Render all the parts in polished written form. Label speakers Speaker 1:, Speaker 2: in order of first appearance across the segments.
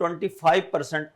Speaker 1: 25%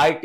Speaker 1: IT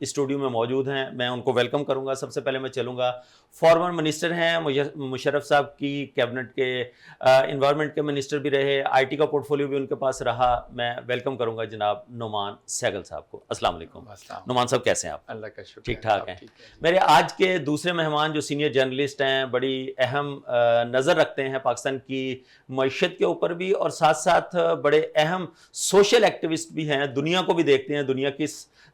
Speaker 1: studio میں موجود ہیں, میں ان کو ویلکم کروں گا. سب سے پہلے میں چلوں گا, فارمر منسٹر ہیں مشرف صاحب کی کیبنٹ کے, انوائرمنٹ کے منسٹر بھی رہے, آئی ٹی کا پورٹ فولیو بھی ان کے پاس رہا. میں ویلکم کروں گا جناب نعمان سہگل صاحب کو. السلام علیکم نعمان صاحب, کیسے ہیں آپ؟
Speaker 2: اللہ کا شکر,
Speaker 1: ٹھیک ٹھاک ہیں. میرے آج کے دوسرے مہمان جو سینئر جرنلسٹ ہیں, بڑی اہم نظر رکھتے ہیں پاکستان کی معیشت کے اوپر بھی, اور ساتھ ساتھ بڑے اہم سوشل ایکٹیوسٹ بھی ہیں, دنیا کو بھی دیکھتے ہیں,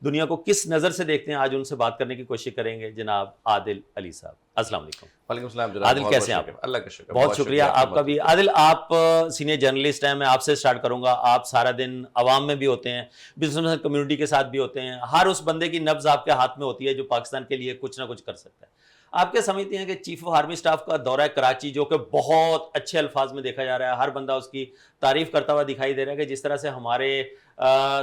Speaker 1: دنیا کو کس نظر سے دیکھتے ہیں, آج ان سے بات کرنے کی کوشش کریں گے. جناب عادل علی صاحب, السلام علیکم.
Speaker 2: وعلیکم السلام جناب.
Speaker 1: عادل کیسے ہیں آپ؟
Speaker 2: اللہ کا شکر,
Speaker 1: بہت شکریہ آپ کا بھی. عادل, آپ سینئر جرنلسٹ ہیں, میں آپ سے سٹارٹ کروں گا. آپ سارا دن عوام میں بھی ہوتے ہیں, بزنس کمیونٹی کے ساتھ بھی ہوتے ہیں, ہر اس بندے کی نبض آپ کے ہاتھ میں ہوتی ہے جو پاکستان کے لیے کچھ نہ کچھ کر سکتا ہے. آپ کیا سمجھتے ہیں کہ چیف آف آرمی اسٹاف کا دورہ کراچی, جو کہ بہت اچھے الفاظ میں دیکھا جا رہا ہے, ہر بندہ اس کی تعریف کرتا ہوا دکھائی دے رہا ہے کہ جس طرح سے ہمارے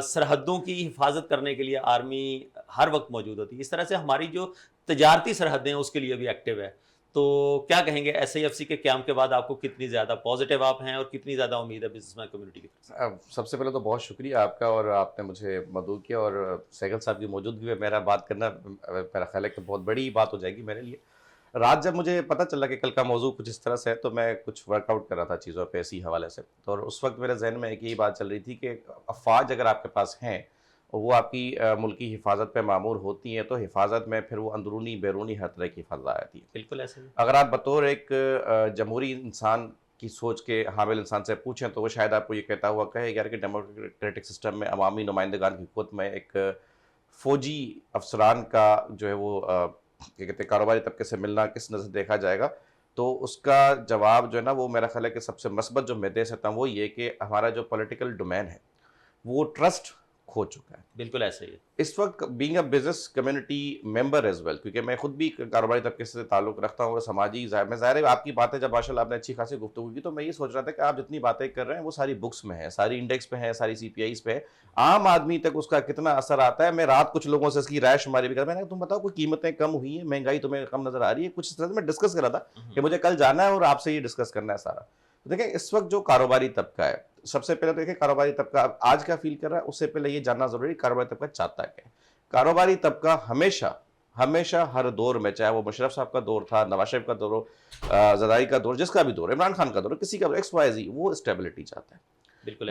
Speaker 1: سرحدوں کی حفاظت کرنے کے لیے آرمی ہر وقت موجود ہوتی ہے, اس طرح سے ہماری جو تجارتی سرحدیں ہیں اس کے لیے بھی ایکٹیو ہے. تو کیا کہیں گے ایس آئی ایف سی کے قیام کے بعد آپ کو کتنی زیادہ پازیٹیو آپ ہیں اور کتنی زیادہ امید ہے بزنس مین کمیونٹی کی طرف سے؟
Speaker 2: سب سے پہلے تو بہت شکریہ آپ کا, اور آپ نے مجھے مدعو کیا, اور سہگل صاحب کی موجودگی میں میرا بات کرنا میرا خیال ہے کہ بہت بڑی بات ہو جائے گی میرے لیے. رات جب مجھے پتہ چلا کہ کل کا موضوع کچھ اس طرح سے ہے, تو میں کچھ ورک آؤٹ کر رہا تھا چیزوں پہ اسی حوالے سے, اور اس وقت میرے ذہن میں ایک یہی بات چل رہی تھی کہ افواج اگر آپ کے پاس ہیں اور وہ آپ کی ملکی حفاظت پہ معمور ہوتی ہیں, تو حفاظت میں پھر وہ اندرونی بیرونی ہر طرح کی حفاظت آتی ہے.
Speaker 1: بالکل ایسے ہی.
Speaker 2: اگر آپ بطور ایک جمہوری انسان کی سوچ کے حامل انسان سے پوچھیں تو وہ شاید آپ کو یہ کہتا ہوا کہے یار کہ ڈیموکریٹک سسٹم میں عوامی نمائندگان کی حکومت میں ایک فوجی افسران کا جو ہے وہ کیا کہتے ہیں کاروباری طبقے سے ملنا کس نظر سے دیکھا جائے گا, تو اس کا جواب جو ہے نا وہ میرا خیال ہے کہ سب سے مثبت جو میں دے سکتا ہوں وہ یہ کہ ہمارا جو پولیٹیکل ڈومین ہے وہ ٹرسٹ کھو چکا ہے.
Speaker 1: بالکل ایسے ہی.
Speaker 2: اس وقت being a business community member as well, کیونکہ میں خود بھی کاروباری طبقے سے تعلق رکھتا ہوں, سماجی میں ظاہر ہے آپ کی باتیں جب ماشاء اللہ آپ نے اچھی خاصی گفتگو کی, تو میں یہ سوچ رہا تھا کہ آپ جتنی باتیں کر رہے ہیں وہ ساری بکس میں ہیں, ساری انڈیکس پہ ہیں, ساری سی پی آئیز پہ ہے, عام آدمی تک اس کا کتنا اثر آتا ہے. میں رات کچھ لوگوں سے اس کی رائے شماری بھی کر رہا ہوں, تم بتاؤ کوئی قیمتیں کم ہوئی ہیں, مہنگائی تمہیں کم نظر آ رہی ہے, کچھ اس طرح سے میں ڈسکس کر رہا تھا کہ مجھے کل جانا ہے اور آپ سے یہ ڈسکس کرنا ہے سارا. دیکھیں اس وقت جو کاروباری طبقہ ہے, سب سے پہلے تو دیکھیں کاروباری طبقہ آج کا فیل کر رہا ہے, اس سے پہلے یہ جاننا ضروری ہے کاروباری طبقہ چاہتا ہے. کاروباری طبقہ ہمیشہ ہر دور میں, چاہے وہ مشرف صاحب کا دور تھا, نواز شریف کا دور ہو, زرداری کا دور, جس کا بھی دور, عمران خان کا دور, کسی کا ایکس وائی زی, وہ اسٹیبلٹی چاہتا ہے.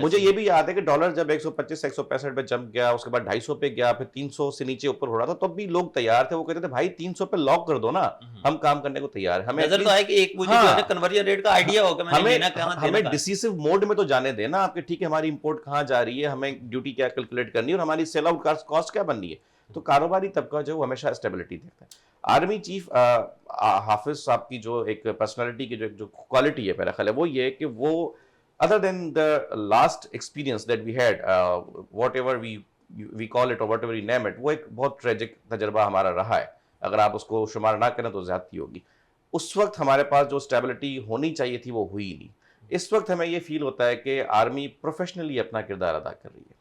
Speaker 2: مجھے یہ بھی یاد ہے کہ ڈالر جب 125 165 پہ جمپ گیا, اس کے بعد 250 پہ گیا, پھر 300 سے نیچے اوپر ہو رہا تھا, تب بھی لوگ تیار تھے, وہ کہتے تھے بھائی 300 پہ لاک کر دو نا, ہم کام کرنے کو تیار ہیں. ہمیں
Speaker 1: نظر تو آئے کہ ایک مجھے جو ہے کنورژن ریٹ کا آئیڈیا ہوگا, میں نے لینا کہاں,
Speaker 2: ہمیں ڈیسیسو موڈ میں تو جانے دینا آپ کے, ٹھیک ہے ہماری امپورٹ کہاں جا رہی ہے, ہمیں ڈیوٹی کیا کیلکولیٹ کرنی ہے, اور ہماری سیل آؤٹ کاسٹ کیا بننی ہے. تو کاروباری طبقہ جو وہ ہمیشہ اسٹیبلٹی دیکھتا ہے. آرمی چیف حافظ صاحب کی جو ایک پرسنالٹی کی جو کوالٹی ہے میرا خیال ہے وہ یہ کہ وہ other than the last experience that we had, whatever we call it or whatever we name it, وہ ایک بہت ٹریجک تجربہ ہمارا رہا ہے, اگر آپ اس کو شمار نہ کریں تو زیادتی ہوگی. اس وقت ہمارے پاس جو اسٹیبلٹی ہونی چاہیے تھی وہ ہوئی نہیں. اس وقت ہمیں یہ فیل ہوتا ہے کہ آرمی پروفیشنلی اپنا کردار ادا کر رہی ہے.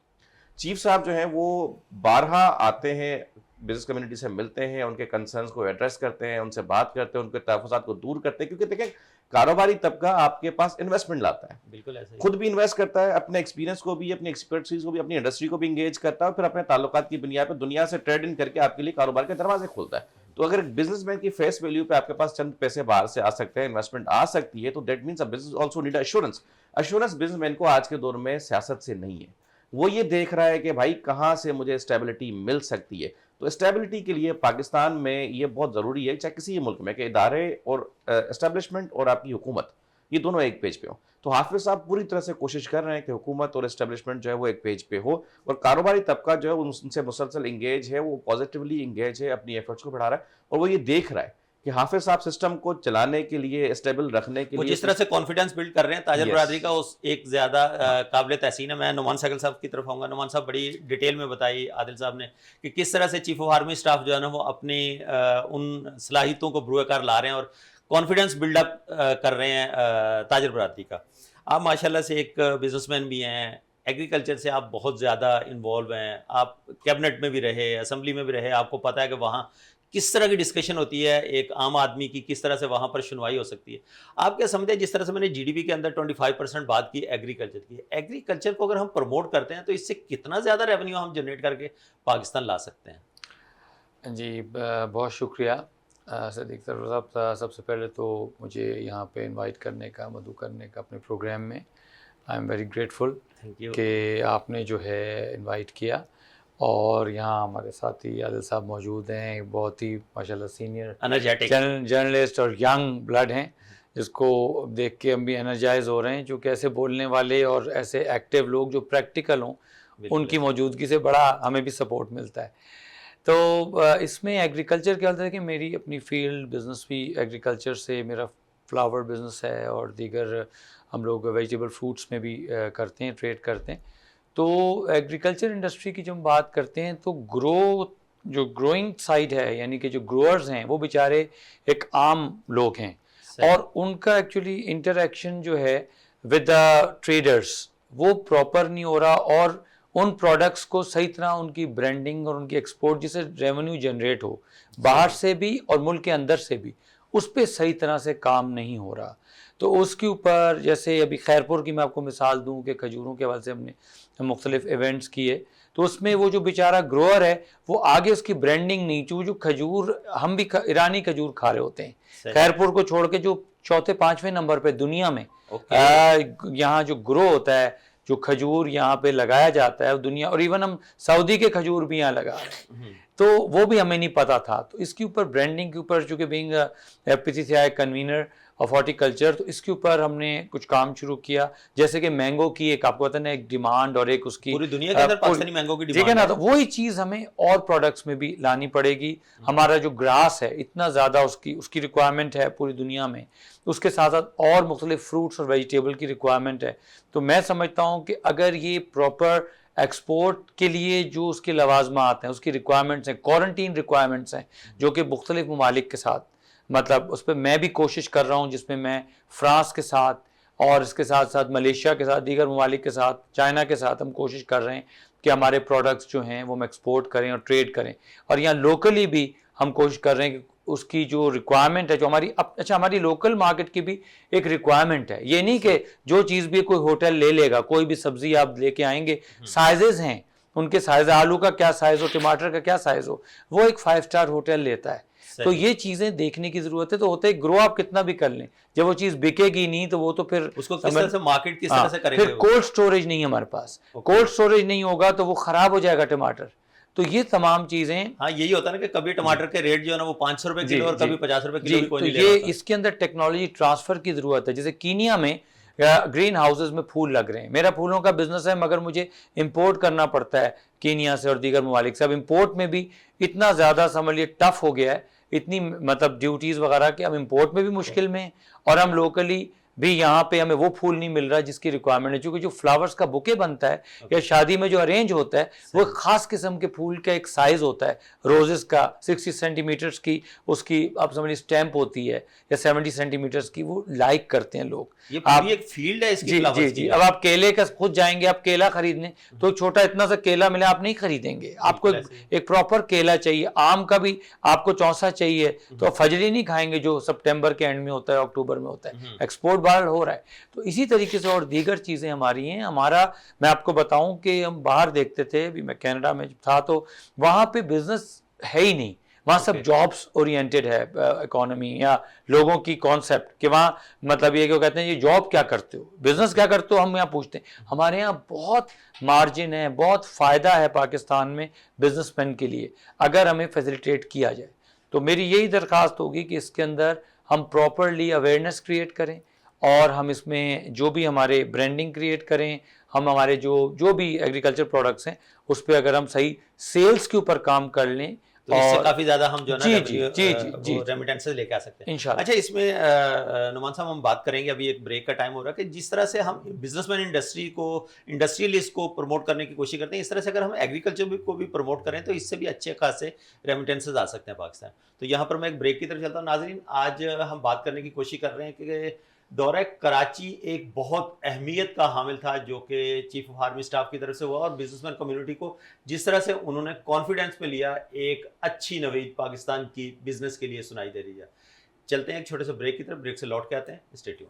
Speaker 2: چیف صاحب جو ہیں وہ بارہا آتے ہیں, بزنس کمیونٹی سے ملتے ہیں, ان کے کنسرنز کو ایڈریس کرتے ہیں, ان سے بات کرتے ہیں, ان کے تحفظات کو دور کرتے ہیں, کیونکہ دیکھیں کاروباری طبقہ آپ کے پاس انویسٹمنٹ لاتا ہے,
Speaker 1: بالکل ایسے
Speaker 2: خود بھی انویسٹ کرتا ہے, اپنے ایکسپیرینس کو بھی, اپنی ایکسپرٹیز کو بھی, اپنی انڈسٹری کو بھی انگیج کرتا ہے, اور پھر اپنے تعلقات کی بنیاد پہ دنیا سے ٹریڈ ان کر کے آپ کے لیے کاروبار کے دروازے کھولتا ہے. تو اگر ایک بزنس مین کی فیس ویلیو پہ آپ کے پاس چند پیسے باہر سے آ سکتے ہیں, انویسٹمنٹ آ سکتی ہے, تو that means business also need assurance. Assurance business man کو آج کے دور میں سیاست سے نہیں ہے, وہ یہ دیکھ رہا ہے کہ بھائی کہاں سے مجھے اسٹیبلٹی مل سکتی ہے. تو اسٹیبلٹی کے لیے پاکستان میں یہ بہت ضروری ہے, چاہے کسی ملک میں, کہ ادارے اور اسٹیبلشمنٹ اور آپ کی حکومت یہ دونوں ایک پیج پہ ہوں. تو حافظ صاحب پوری طرح سے کوشش کر رہے ہیں کہ حکومت اور اسٹیبلشمنٹ جو ہے وہ ایک پیج پہ ہو, اور کاروباری طبقہ جو ہے ان سے مسلسل انگیج ہے, وہ پازیٹیولی انگیج ہے, اپنی ایفرٹس کو بڑھا رہا ہے, اور وہ یہ دیکھ رہا ہے کہ حافظ صاحب سسٹم کو چلانے کے لیے, اسٹیبل رکھنے کے لیے,
Speaker 1: وہ جس طرح سے کانفیڈنس بلڈ کر رہے ہیں تاجر برادری کا, اس ایک زیادہ قابل تحسین ہے. میں نعمان سہگل صاحب کی طرف آؤں گا. نعمان صاحب بڑی ڈیٹیل میں بتائی عادل صاحب نے کہ کس طرح سے چیف آف آرمی اسٹاف جو ہے نا وہ اپنی ان صلاحیتوں کو بروئے کار لا رہے ہیں اور کانفیڈنس بلڈ اپ کر رہے ہیں تاجر برادری کا. آپ ماشاءاللہ سے ایک بزنس مین بھی ہیں, ایگریکلچر سے آپ بہت زیادہ انوالو ہیں, آپ کیبنٹ میں بھی رہے, اسمبلی میں بھی رہے, آپ کو پتہ ہے کہ وہاں کس طرح کی ڈسکشن ہوتی ہے, ایک عام آدمی کی کس طرح سے وہاں پر سنوائی ہو سکتی ہے. آپ کیا سمجھتے ہیں جس طرح سے میں نے جی ڈی پی کے اندر 25% بات کی ایگریکلچر کی, ایگریکلچر کو اگر ہم پروموٹ کرتے ہیں تو اس سے کتنا زیادہ ریونیو ہم جنریٹ کر کے پاکستان لا سکتے ہیں؟
Speaker 3: جی بہت شکریہ صدیق سرور صاحب. سب سے پہلے تو مجھے یہاں پہ انوائٹ کرنے کا، مدعو کرنے کا اپنے پروگرام میں. آئی ایم ویری گریٹفل کہ آپ نے جو ہے انوائٹ کیا، اور یہاں ہمارے ساتھی عادل صاحب موجود ہیں، بہت ہی ماشاءاللہ سینئر جرنلسٹ اور ینگ بلڈ ہیں، جس کو دیکھ کے ہم بھی انرجائز ہو رہے ہیں، جو کہ ایسے بولنے والے اور ایسے ایکٹیو لوگ جو پریکٹیکل ہوں، ان کی موجودگی سے بڑا ہمیں بھی سپورٹ ملتا ہے. تو اس میں ایگریکلچر کیا ہوتا ہے کہ میری اپنی فیلڈ بزنس بھی ایگریکلچر سے، میرا فلاور بزنس ہے اور دیگر ہم لوگ ویجیٹیبل فروٹس میں بھی کرتے ہیں، ٹریڈ کرتے ہیں. تو ایگریکلچر انڈسٹری کی جب ہم بات کرتے ہیں تو جو گروئنگ سائڈ ہے، یعنی کہ جو گروئرز ہیں وہ بیچارے ایک عام لوگ ہیں، اور ان کا ایکچولی انٹریکشن جو ہے ود دا ٹریڈرز وہ پراپر نہیں ہو رہا، اور ان پروڈکٹس کو صحیح طرح ان کی برانڈنگ اور ان کی ایکسپورٹ جسے ریونیو جنریٹ ہو باہر سے بھی اور ملک کے اندر سے بھی، اس پہ صحیح طرح سے کام نہیں ہو رہا. تو اس کے اوپر جیسے ابھی خیرپور کی میں آپ کو مثال دوں کہ کھجوروں کے حوالے سے ہم نے مختلف ایونٹس کیے، تو اس میں وہ جو بیچارہ گروور ہے وہ آگے اس کی برانڈنگ نہیں، جو کھجور ہم بھی ایرانی کھجور کھا رہے ہوتے ہیں، خیرپور کو چھوڑ کے جو چوتھے پانچویں نمبر پہ دنیا میں یہاں جو گرو ہوتا ہے، جو کھجور یہاں پہ لگایا جاتا ہے دنیا، اور ایون ہم سعودی کے کھجور بھی یہاں لگا رہے ہیں، تو وہ بھی ہمیں نہیں پتا تھا. تو اس کے اوپر برانڈنگ کے اوپر، چونکہ being FPCCI convener of horticulture, تو اس کے اوپر ہم نے کچھ کام شروع کیا. جیسے کہ مینگو کی ایک آپ کو پتہ نا ایک ڈیمانڈ، اور ایک اس کی
Speaker 1: پوری دنیا کے اندر پاکستانی مینگو کی
Speaker 3: ڈیمانڈ ہے، تو وہی چیز ہمیں اور پروڈکٹس میں بھی لانی پڑے گی. ہمارا جو گراس ہے اتنا زیادہ اس کی ریکوائرمنٹ ہے پوری دنیا میں، اس کے ساتھ ساتھ اور مختلف فروٹس اور ویجیٹیبل کی ریکوائرمنٹ ہے. تو میں سمجھتا ہوں کہ اگر یہ پراپر ایکسپورٹ کے لیے جو اس کے لوازمات ہیں، اس کی ریکوائرمنٹس ہیں، کوارنٹین ریکوائرمنٹس ہیں، جو کہ مختلف ممالک کے ساتھ، مطلب اس پہ میں بھی کوشش کر رہا ہوں، جس میں میں فرانس کے ساتھ اور اس کے ساتھ ساتھ ملیشیا کے ساتھ، دیگر ممالک کے ساتھ، چائنا کے ساتھ ہم کوشش کر رہے ہیں کہ ہمارے پروڈکٹس جو ہیں وہ ہم ایکسپورٹ کریں اور ٹریڈ کریں. اور یہاں لوکلی بھی ہم کوشش کر رہے ہیں کہ اس کی جو ریکوائرمنٹ ہے، جو ہماری لوکل مارکیٹ کی بھی ایک ریکوائرمنٹ ہے. یہ نہیں کہ جو چیز بھی کوئی ہوٹل لے لے گا، کوئی بھی سبزی آپ لے کے آئیں گے، سائزز ہیں ان کے، سائز آلو کا کیا سائز ہو، ٹماٹر کا کیا سائز ہو، وہ ایک 5 اسٹار ہوٹل لیتا ہے. تو یہ چیزیں دیکھنے کی ضرورت ہے. تو ہوتا ہے گرو آپ کتنا بھی کر لیں، جب وہ چیز بکے گی نہیں تو وہ تو پھر
Speaker 1: اس کو کس طرح سے مارکیٹ کس طرح سے کریں گے.
Speaker 3: پھر کولڈ سٹوریج نہیں ہے ہمارے پاس، کولڈ سٹوریج نہیں ہوگا تو وہ خراب ہو جائے گا ٹماٹر. تو یہ تمام چیزیں،
Speaker 1: ہاں یہی ہوتا ہے نا کہ کبھی ٹماٹر کے ریٹ جو ہے نا وہ 500 روپے کلو اور کبھی 50 روپے کلو بھی کوئی نہیں لے رہا.
Speaker 3: یہ اس کے اندر ٹیکنالوجی ٹرانسفر کی ضرورت ہے. جیسے کینیا میں گرین ہاؤسز میں پھول لگ رہے ہیں، میرا پھولوں کا بزنس ہے، مگر مجھے امپورٹ کرنا پڑتا ہے کینیا سے اور دیگر ممالک سے. اب امپورٹ میں بھی اتنا زیادہ سمجھ لیے ٹف ہو گیا ہے، اتنی مطلب ڈیوٹیز وغیرہ کہ ہم امپورٹ میں بھی مشکل میں ہیں، اور ہم لوکلی بھی یہاں پہ ہمیں وہ پھول نہیں مل رہا جس کی ریکوائرمنٹ ہے. چونکہ جو فلاورز کا بکے بنتا ہے یا شادی میں جو ارینج ہوتا ہے، وہ ایک خاص قسم کے پھول کا ایک سائز ہوتا ہے، روزز کا 60 سینٹی میٹرز کی اس کی آپ سمجھیں اسٹیمپ ہوتی ہے، یا 70 سینٹی میٹرز کی، وہ لائک کرتے ہیں لوگ.
Speaker 1: یہ پوری ایک فیلڈ ہے اس کی فلاورز کی.
Speaker 3: اب آپ کیلے کا خود جائیں گے، آپ کیلا خریدنے تو چھوٹا اتنا سا کیلا ملے آپ نہیں خریدیں گے، آپ کو ایک پراپر کیلا چاہیے. آم کا بھی آپ کو چونسا چاہیے، تو فجری نہیں کھائیں گے جو سپٹمبر کے اینڈ میں ہوتا ہے، اکتوبر میں ہوتا ہے. ایکسپورٹ باہر ہو رہا ہے. تو اسی طریقے سے اور دیگر چیزیں ہماری ہیں. ہمارا میں آپ کو بتاؤں کہ ہم باہر دیکھتے تھے، ابھی میں کینیڈا میں تھا تو وہاں پہ بزنس ہے ہی نہیں، وہاں سب جابس اورینٹڈ ہے اکانومی، یا لوگوں کی کانسیپٹ کہ وہاں مطلب یہ کہ وہ کہتے ہیں یہ جاب کیا کرتے ہو، بزنس کیا کرتے ہو، ہم یہاں پوچھتے ہیں. ہمارے یہاں بہت مارجن ہے، بہت فائدہ ہے پاکستان میں بزنس مین کے لیے اگر ہمیں فیسیلیٹیٹ کیا جائے. تو میری یہی درخواست ہوگی کہ اس کے اندر ہم پراپرلی اویئرنیس کریٹ کریں، اور ہم اس میں جو بھی ہمارے برانڈنگ کریٹ کریں، ہم ہمارے جو بھی ایگریکلچر پروڈکٹس ہیں اس پہ اگر ہم صحیح سیلز کے اوپر کام کر لیں
Speaker 1: تو اس سے کافی زیادہ ہم جو ہے
Speaker 3: نا
Speaker 1: ریمیٹنسز لے کے آ سکتے ہیں
Speaker 3: انشاءاللہ.
Speaker 1: اچھا، اس میں نعمان صاحب ہم بات کریں گے، ابھی ایک بریک کا ٹائم ہو رہا ہے، کہ جس طرح سے ہم بزنس مین انڈسٹریلسٹ کو پروموٹ کرنے کی کوشش کرتے ہیں، اس طرح سے اگر ہم ایگریکلچر کو بھی پروموٹ کریں تو اس سے بھی اچھے خاصے ریمیٹنسز آ سکتے ہیں پاکستان. تو یہاں پر میں ایک بریک کی طرف چلتا ہوں. ناظرین، آج ہم بات کرنے کی کوشش کر رہے ہیں کہ دورہ کراچی ایک بہت اہمیت کا حامل تھا، جو کہ چیف آف آرمی اسٹاف کی طرف سے ہوا، اور بزنس مین کمیونٹی کو جس طرح سے انہوں نے کانفیڈنس میں لیا، ایک اچھی نوید پاکستان کی بزنس کے لیے سنائی دے رہی ہے. چلتے ہیں ایک چھوٹے سے بریک کی طرف، بریک سے لوٹ کے آتے ہیں. Stay tune.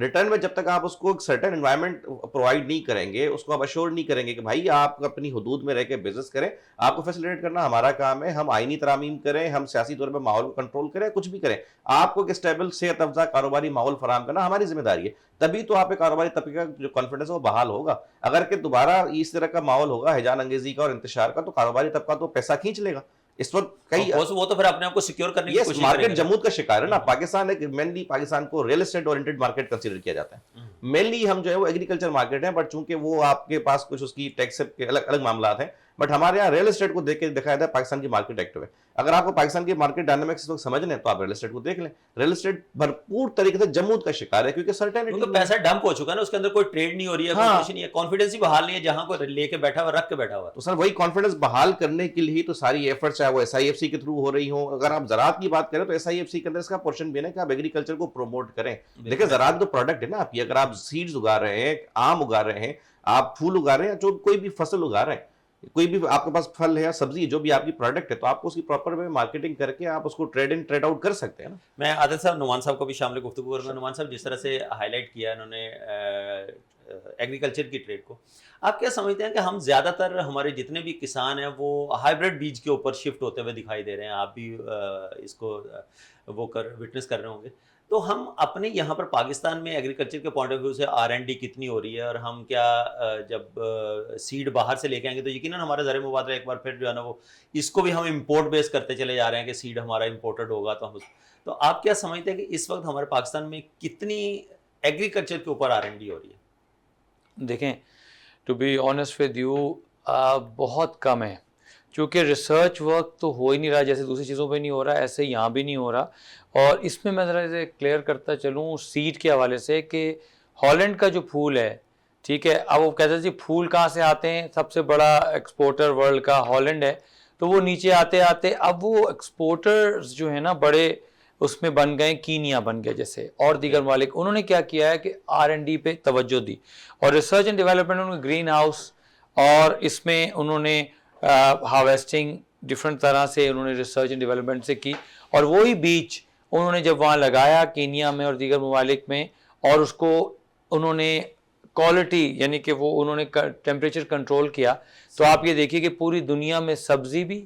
Speaker 2: ریٹرن میں جب تک آپ اس کو ایک سرٹن انوائرمنٹ پرووائڈ نہیں کریں گے, اس کو آپ اشور نہیں کریں گے کہ بھائی آپ اپنی حدود میں رہ کے بزنس کریں, آپ کو فیسیلیٹیٹ کرنا ہمارا کام ہے, ہم آئینی ترامیم کریں, ہم سیاسی طور پہ ماحول کو کنٹرول کریں, کچھ بھی کریں, آپ کو ایک اسٹیبل صحت افزا کاروباری ماحول فراہم کرنا ہماری ذمہ داری ہے. تبھی تو آپ کے کاروباری طبقے کا جو کانفیڈنس ہے وہ بحال ہوگا. اگر کہ دوبارہ اس طرح کا ماحول ہوگا ہیجان انگیزی کا اور انتشار کا, تو کاروباری طبقہ تو پیسہ کھینچ لے گا. اس وقت کئی
Speaker 1: وہ تو پھر اپنے آپ کو سیکیور کرنے کی کوشش کریں گے.
Speaker 2: مارکیٹ جمود کا شکار ہے نا پاکستان. ایک مینلی پاکستان کو real estate oriented market consider کیا جاتا ہے. مینلی ہم جو ہے وہ ایگریکلچر مارکیٹ ہے, بٹ چونکہ وہ آپ کے پاس کچھ اس کی ٹیکس کے الگ معاملات ہیں, بٹ ہمارے یہاں ریئل اسٹیٹ کو دیکھ کے دکھایا جاتا ہے پاکستان کی مارکیٹ ایکٹیو ہے. اگر آپ کو پاکستان کی مارکیٹ ڈائنامکس اس وقت سمجھنا ہے تو آپ ریئل اسٹیٹ کو دیکھ لیں. ریئل اسٹیٹ بھرپور طریقے سے جمود کا شکار ہے, کیونکہ سرٹینٹی
Speaker 1: پیسہ ڈمپ ہو چکا ہے نا, اس کے اندر کوئی ٹریڈ نہیں ہو رہی ہے, کمپٹیشن نہیں ہے, کانفیڈنس ہی بحال نہیں ہے, جہاں کو لے کے بیٹھا ہوا رکھ کے بیٹھا ہوا.
Speaker 2: تو سر وہی کانفیڈنس بحال کرنے کے لیے تو ساری ایفرٹس چاہے وہ SIFC کے تھرو ہو رہی ہوں. اگر آپ زراعت کی بات کریں تو SIFC کے اندر اس کا پورشن بھی ہے کہ آپ ایگریکلچر کو پروموٹ کریں. دیکھیں زراعت تو پروڈکٹ ہے نا آپ کی. اگر آپ سیڈز اگا رہے ہیں, آم اگا رہے ہیں, آپ پھول اگا رہے ہیں, جو کوئی بھی فصل اگا رہے ہیں, کوئی بھی آپ کے پاس پھل ہے یا سبزی جو بھی آپ کی پروڈکٹ ہے, تو آپ کو اس کی پراپر وے مارکیٹنگ کر کے آپ اس کو ٹریڈ ان ٹریڈ آؤٹ کر سکتے ہیں نا.
Speaker 1: میں عادل صاحب نعمان صاحب کو بھی شامل گفتگو کروں گا. نعمان صاحب جس طرح سے ہائی لائٹ کیا انہوں نے ایگریکلچر کی ٹریڈ کو, آپ کیا سمجھتے ہیں کہ ہم زیادہ تر ہمارے جتنے بھی کسان ہیں وہ ہائیبریڈ بیج کے اوپر شفٹ ہوتے ہوئے دکھائی دے رہے ہیں, آپ بھی اس کو وہ وٹنس کر رہے ہوں گے, تو ہم اپنے یہاں پر پاکستان میں ایگریکلچر کے پوائنٹ آف ویو سے R&D کتنی ہو رہی ہے, اور ہم کیا جب سیڈ باہر سے لے کے آئیں گے تو یقیناً ہمارا زر مبادلہ ایک بار پھر جو ہے نا وہ اس کو بھی ہم امپورٹ بیس کرتے چلے جا رہے ہیں کہ سیڈ ہمارا امپورٹڈ ہوگا. تو آپ کیا سمجھتے ہیں کہ اس وقت ہمارے پاکستان میں کتنی ایگریکلچر کے اوپر R&D ہو رہی ہے؟
Speaker 3: دیکھیں to be honest with you بہت کم ہے, چونکہ ریسرچ ورک تو ہو ہی نہیں رہا, جیسے دوسری چیزوں پہ نہیں ہو رہا ایسے یہاں بھی نہیں ہو رہا. اور اس میں ذرا سے کلیئر کرتا چلوں سیڈ کے حوالے سے کہ ہالینڈ کا جو پھول ہے, ٹھیک ہے, اب وہ کہتے ہیں جی پھول کہاں سے آتے ہیں, سب سے بڑا ایکسپورٹر ورلڈ کا ہالینڈ ہے, تو وہ نیچے آتے آتے اب وہ ایکسپورٹرز جو ہیں نا بڑے اس میں بن گئے, کینیا بن گئے جیسے, اور دیگر ممالک. انہوں نے کیا کیا ہے کہ R&D پہ توجہ دی, اور ریسرچ اینڈ ڈیولپمنٹ انہوں نے گرین ہاؤس, اور اس میں انہوں نے ہارویسٹنگ ڈفرینٹ طرح سے انہوں نے ریسرچ اینڈ ڈیولپمنٹ سے کی, اور وہی بیج انہوں نے جب وہاں لگایا کینیا میں اور دیگر ممالک میں, اور اس کو انہوں نے کوالٹی یعنی کہ وہ انہوں نے ٹیمپریچر کنٹرول کیا, تو آپ یہ دیکھیے کہ پوری دنیا میں سبزی بھی,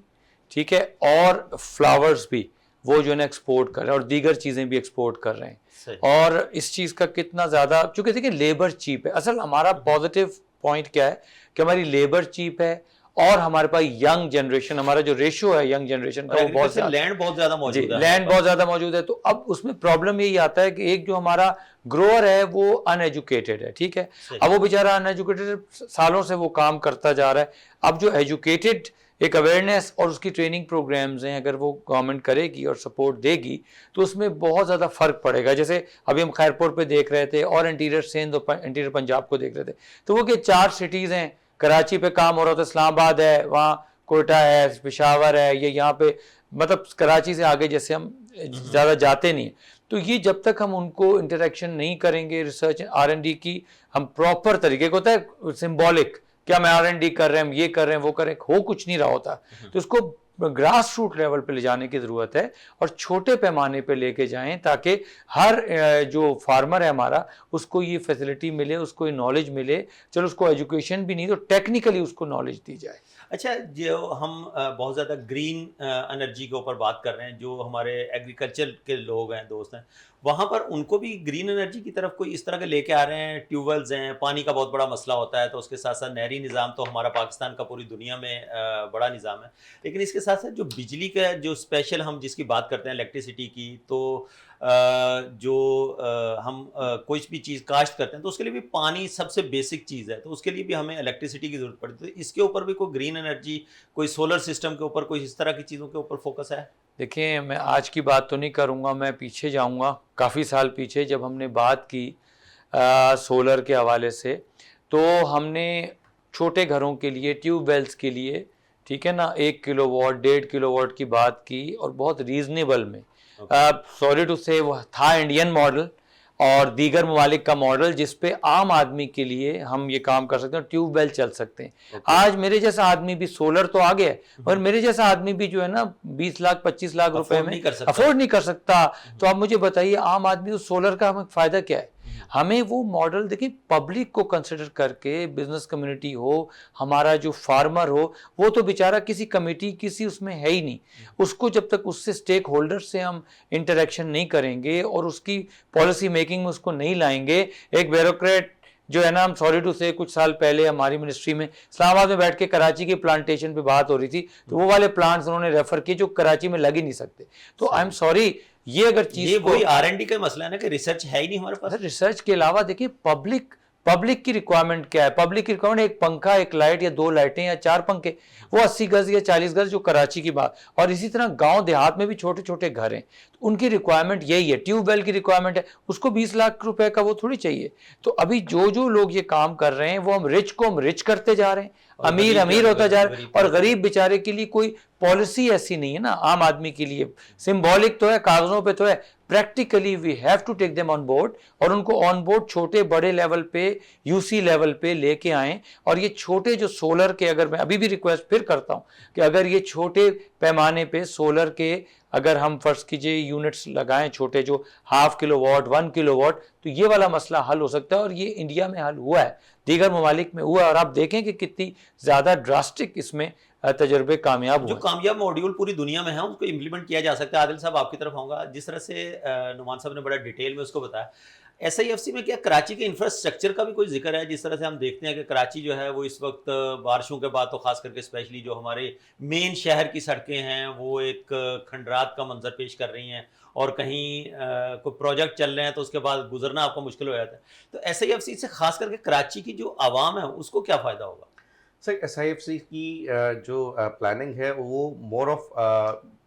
Speaker 3: ٹھیک ہے, اور فلاورز بھی وہ جو ہے نا ایکسپورٹ کر رہے ہیں, اور دیگر چیزیں بھی ایکسپورٹ کر رہے ہیں. اور اس چیز کا کتنا زیادہ, چونکہ دیکھیں لیبر چیپ ہے. اصل ہمارا پازیٹیو پوائنٹ کیا ہے کہ ہماری لیبر چیپ ہے, اور ہمارے پاس ینگ جنریشن, ہمارا جو ریشو ہے ینگ جنریشن کا وہ بہت زیادہ,
Speaker 1: لینڈ بہت زیادہ موجود ہے,
Speaker 3: لینڈ بہت زیادہ موجود ہے. تو اب اس میں پرابلم یہی آتا ہے کہ ایک جو ہمارا گروور ہے وہ ان ایجوکیٹڈ ہے, ٹھیک ہے, اب وہ بیچارہ ان ایجوکیٹڈ سالوں سے وہ کام کرتا جا رہا ہے. اب جو ایجوکیٹڈ ایک اویئرنیس اور اس کی ٹریننگ پروگرامز ہیں, اگر وہ گورنمنٹ کرے گی اور سپورٹ دے گی تو اس میں بہت زیادہ فرق پڑے گا. جیسے ابھی ہم خیرپور پہ دیکھ رہے تھے, اور انٹیریئر سندھ اور انٹیریئر پنجاب کو دیکھ رہے تھے, تو وہ کہ 4 سٹیز ہیں, کراچی پہ کام ہو رہا تھا, اسلام آباد ہے, وہاں کوئٹہ ہے, پشاور ہے, یہ یہاں پہ مطلب کراچی سے آگے جیسے ہم زیادہ جاتے نہیں. تو یہ جب تک ہم ان کو انٹریکشن نہیں کریں گے ریسرچ R&D کی, ہم پراپر طریقے کو, ہوتا ہے سمبولک کیا میں R&D کر رہے ہیں, ہم یہ کر رہے ہیں, وہ کر رہے ہیں, ہو کچھ نہیں رہا ہوتا. تو اس کو گراس روٹ لیول پہ لے جانے کی ضرورت ہے, اور چھوٹے پیمانے پہ لے کے جائیں تاکہ ہر جو فارمر ہے ہمارا اس کو یہ فیسلٹی ملے, اس کو یہ نالج ملے. چلو اس کو ایجوکیشن بھی نہیں تو ٹیکنیکلی اس کو نالج دی جائے.
Speaker 1: اچھا, جو ہم بہت زیادہ گرین انرجی کے اوپر بات کر رہے ہیں, جو ہمارے ایگریکلچر کے لوگ ہیں, دوست ہیں, وہاں پر ان کو بھی گرین انرجی کی طرف کوئی اس طرح کے لے کے آ رہے ہیں؟ ٹیوب ویلز ہیں, پانی کا بہت بڑا مسئلہ ہوتا ہے, تو اس کے ساتھ ساتھ نہری نظام تو ہمارا پاکستان کا پوری دنیا میں بڑا نظام ہے, لیکن اس کے ساتھ ساتھ جو بجلی کا جو اسپیشل ہم جس کی بات کرتے ہیں الیکٹریسٹی کی, تو جو ہم کوئی بھی چیز کاشت کرتے ہیں تو اس کے لیے بھی پانی سب سے بیسک چیز ہے, تو اس کے لیے بھی ہمیں الیکٹریسٹی کی ضرورت پڑتی ہے. تو اس کے اوپر بھی کوئی گرین انرجی, کوئی سولر سسٹم کے اوپر, کوئی اس طرح کی چیزوں کے اوپر فوکس ہے؟
Speaker 3: دیکھیں میں آج کی بات تو نہیں کروں گا, میں پیچھے جاؤں گا کافی سال پیچھے, جب ہم نے بات کی سولر کے حوالے سے, تو ہم نے چھوٹے گھروں کے لیے ٹیوب ویلز کے لیے, ٹھیک ہے نا, 1 کلو واٹ 1.5 کلو واٹ کی بات کی, اور بہت ریزنیبل میں. سوری ٹو سے وہ تھا انڈین ماڈل اور دیگر ممالک کا ماڈل, جس پہ عام آدمی کے لیے ہم یہ کام کر سکتے ہیں, ٹیوب ویل چل سکتے ہیں. آج میرے جیسا آدمی بھی, سولر تو آگے ہے, اور میرے جیسا آدمی بھی جو ہے نا 20 لاکھ 25 لاکھ روپے میں افورڈ نہیں کر سکتا. تو آپ مجھے بتائیے عام آدمی اس سولر کا ہمیں فائدہ کیا ہے؟ ہمیں وہ ماڈل دیکھیں پبلک کو کنسیڈر کر کے, بزنس کمیونٹی ہو, ہمارا جو فارمر ہو, وہ تو بیچارہ کسی کمیٹی کسی اس میں ہے ہی نہیں. اس کو جب تک اس سے اسٹیک ہولڈر سے ہم انٹریکشن نہیں کریں گے اور اس کی پالیسی میکنگ میں اس کو نہیں لائیں گے, ایک بیوروکریٹ جو ہے نا, ہم سوری ٹو سے کچھ سال پہلے ہماری منسٹری میں اسلام آباد میں بیٹھ کے کراچی کی پلانٹیشن پہ بات ہو رہی تھی, تو وہ والے پلانٹس انہوں نے ریفر کیے جو کراچی میں لگ ہی نہیں سکتے. تو آئی ایم سوری, یہ اگر چیز
Speaker 1: یہ کوئی R&D کا مسئلہ ہے نا کہ ریسرچ ہے ہی نہیں ہمارے پاس.
Speaker 3: ریسرچ کے علاوہ دیکھیں پبلک کی ریکوائرمنٹ کیا ہے. پبلک کی ریکوائرمنٹ ایک پنکھا, ایک لائٹ یا 2 لائٹیں یا 4 پنکھے, وہ 80 گز یا 40 گز جو کراچی کی بات. اور اسی طرح گاؤں دیہات میں بھی چھوٹے چھوٹے گھر ہیں, تو ان کی ریکوائرمنٹ یہی ہے. ٹیوب ویل کی ریکوائرمنٹ ہے, اس کو 20 لاکھ روپے کا وہ تھوڑی چاہیے. تو ابھی جو لوگ یہ کام کر رہے ہیں وہ ہم رچ کو ہم رچ کرتے جا رہے ہیں, امیر ہوتا جا رہا ہے, اور غریب بیچارے کے لیے کوئی پالیسی ایسی نہیں ہے نا عام آدمی کے لیے. سمبولک تو ہے, کاغذوں پہ تو ہے, practically we have to take them on board, اور ان کو آن بورڈ چھوٹے بڑے لیول پہ UC لیول پہ لے کے آئیں. اور یہ چھوٹے جو سولر کے, اگر میں ابھی بھی ریکویسٹ پھر کرتا ہوں کہ اگر یہ چھوٹے پیمانے پہ سولر کے اگر ہم فرض کیجئے یونٹس لگائیں چھوٹے, جو 0.5 کلو واٹ 1 کلو واٹ, تو یہ والا مسئلہ حل ہو سکتا ہے. اور یہ انڈیا میں حل ہوا ہے, دیگر ممالک میں ہوا ہے, اور آپ دیکھیں کہ کتنی زیادہ ڈراسٹک اس میں تجربے کامیاب ہوئے.
Speaker 1: جو کامیاب ماڈیول پوری دنیا میں ہیں اس کو امپلیمنٹ کیا جا سکتا ہے. عادل صاحب آپ کی طرف آؤں گا. جس طرح سے نعمان صاحب نے بڑا ڈیٹیل میں اس کو بتایا, SIFC میں کیا کراچی کے انفراسٹرکچر کا بھی کوئی ذکر ہے؟ جس طرح سے ہم دیکھتے ہیں کہ کراچی جو ہے وہ اس وقت بارشوں کے بعد تو خاص کر کے اسپیشلی جو ہمارے مین شہر کی سڑکیں ہیں وہ ایک کھنڈرات کا منظر پیش کر رہی ہیں, اور کہیں کوئی پروجیکٹ چل رہے ہیں تو اس کے بعد گزرنا آپ کو مشکل ہو جاتا ہے. تو SIFC سے خاص کر کے کراچی کی جو عوام ہے اس کو کیا فائدہ ہوگا؟
Speaker 2: سر SIFC کی جو پلاننگ ہے وہ more of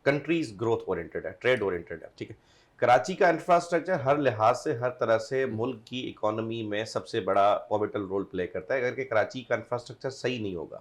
Speaker 2: countries growth oriented ہے, ٹریڈ اورینٹڈ ہے. ٹھیک ہے, کراچی کا انفراسٹرکچر ہر لحاظ سے ہر طرح سے ملک کی اکانومی میں سب سے بڑا پومیٹل رول پلے کرتا ہے. اگر کہ کراچی کا انفراسٹرکچر صحیح نہیں ہوگا,